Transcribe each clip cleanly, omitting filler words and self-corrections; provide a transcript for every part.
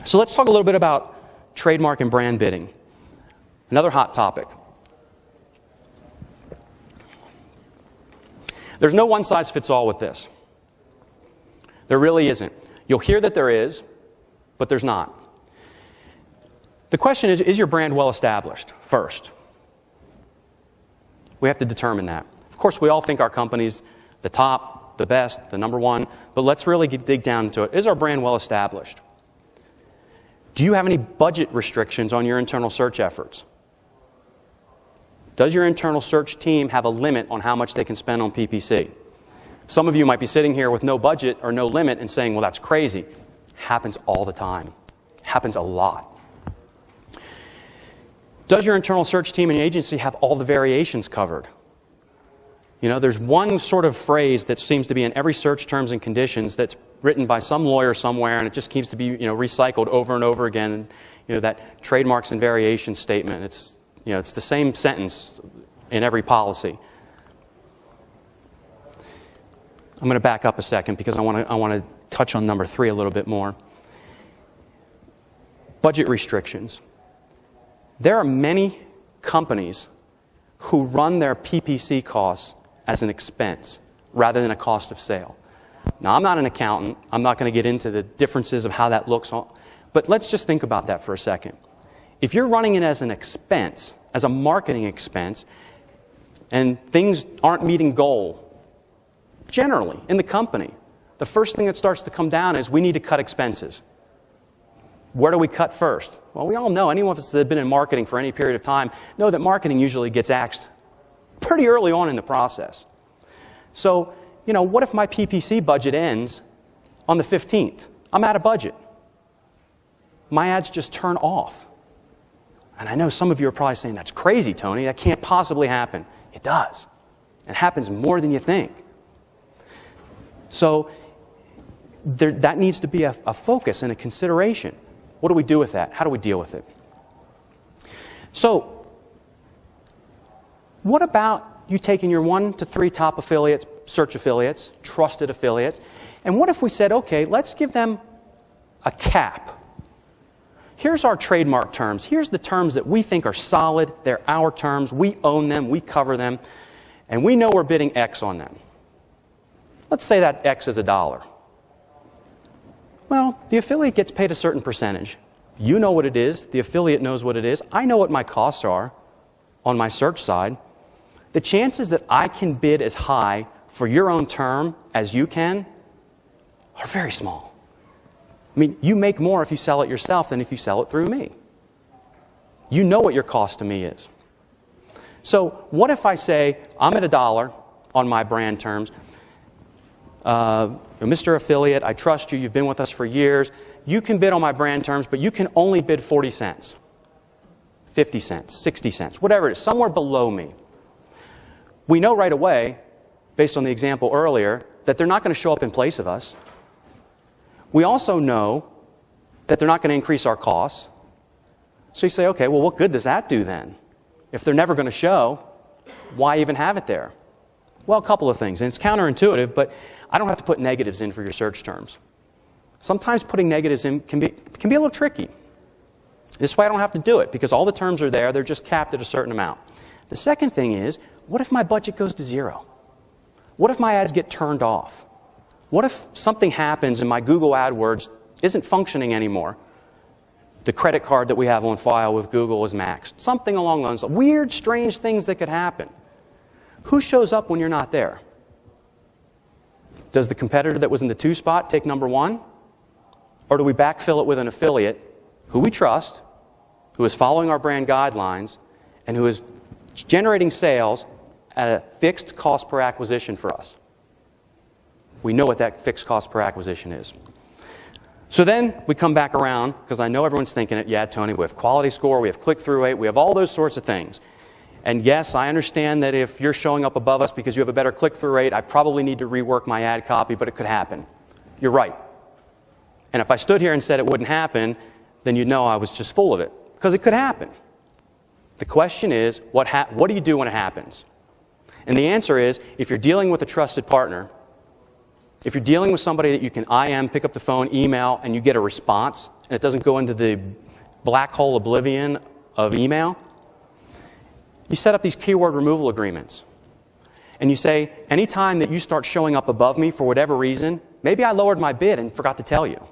So let's talk a little bit about trademark and brand bidding. Another hot topic. There's no one-size-fits-all with this. There really isn't. You'll hear that there is, but there's not. The question is your brand well established first? We have to determine that. Of course, we all think our company's the top, the best, the number one, but let's really dig down into it. Is our brand well established? Do you have any budget restrictions on your internal search efforts? Does your internal search team have a limit on how much they can spend on PPC? Some of you might be sitting here with no budget or no limit and saying, well, that's crazy. Happens all the time. Happens a lot. Does your internal search team and agency have all the variations covered? You know, there's one sort of phrase that seems to be in every search terms and conditions that's written by some lawyer somewhere, and it just keeps to be, recycled over and over again. That trademarks and variations statement. It's the same sentence in every policy. I'm going to back up a second because I want to touch on number 3 a little bit more. Budget restrictions. There are many companies who run their PPC costs as an expense rather than a cost of sale. Now, I'm not an accountant. I'm not going to get into the differences of how that looks. But let's just think about that for a second. If you're running it as an expense, as a marketing expense, and things aren't meeting goal, generally, in the company, the first thing that starts to come down is we need to cut expenses. Where do we cut first? Well, we all know, anyone of us that have been in marketing for any period of time, know that marketing usually gets axed pretty early on in the process. So, what if my PPC budget ends on the 15th? I'm out of budget. My ads just turn off. And I know some of you are probably saying, that's crazy, Tony. That can't possibly happen. It does. It happens more than you think. So that needs to be a focus and a consideration. What do we do with that? How do we deal with it? So what about you taking your 1 to 3 top affiliates, search affiliates, trusted affiliates, and what if we said, okay, let's give them a cap. Here's our trademark terms. Here's the terms that we think are solid. They're our terms. We own them. We cover them. And we know we're bidding X on them. Let's say that X is $1. Well, the affiliate gets paid a certain percentage. You know what it is. The affiliate knows what it is. I know what my costs are on my search side. The chances that I can bid as high for your own term as you can are very small. I mean, you make more if you sell it yourself than if you sell it through me. You know what your cost to me is. So what if I say, I'm at $1 on my brand terms. Mr. Affiliate, I trust you. You've been with us for years. You can bid on my brand terms, but you can only bid 40 cents, 50 cents, 60 cents, whatever it is, somewhere below me. We know right away, based on the example earlier, that they're not going to show up in place of us. We also know that they're not going to increase our costs. So you say, okay, well, what good does that do then? If they're never going to show, why even have it there? Well, a couple of things, and it's counterintuitive, but I don't have to put negatives in for your search terms. Sometimes putting negatives in can be a little tricky. This way I don't have to do it, because all the terms are there, they're just capped at a certain amount. The second thing is, what if my budget goes to zero? What if my ads get turned off? What if something happens and my Google AdWords isn't functioning anymore? The credit card that we have on file with Google is maxed. Something along those lines. Weird, strange things that could happen. Who shows up when you're not there? Does the competitor that was in the 2 spot take number 1? Or do we backfill it with an affiliate who we trust, who is following our brand guidelines, and who is generating sales at a fixed cost per acquisition for us? We know what that fixed cost per acquisition is. So then we come back around, because I know everyone's thinking it, yeah, Tony, we have quality score, we have click-through rate, we have all those sorts of things. And yes, I understand that if you're showing up above us because you have a better click-through rate, I probably need to rework my ad copy, but it could happen. You're right. And if I stood here and said it wouldn't happen, then you'd know I was just full of it, because it could happen. The question is, what do you do when it happens? And the answer is, if you're dealing with a trusted partner, if you're dealing with somebody that you can IM, pick up the phone, email, and you get a response, and it doesn't go into the black hole oblivion of email, you set up these keyword removal agreements. And you say, anytime that you start showing up above me for whatever reason, maybe I lowered my bid and forgot to tell you.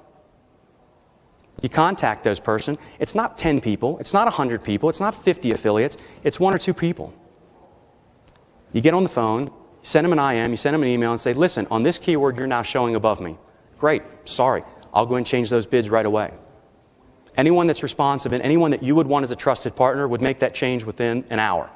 You contact those person. It's not 10 people. It's not 100 people. It's not 50 affiliates. It's 1 or 2 people. You get on the phone, you send them an IM, you send them an email and say, listen, on this keyword, you're now showing above me. Great. Sorry. I'll go and change those bids right away. Anyone that's responsive and anyone that you would want as a trusted partner would make that change within an hour.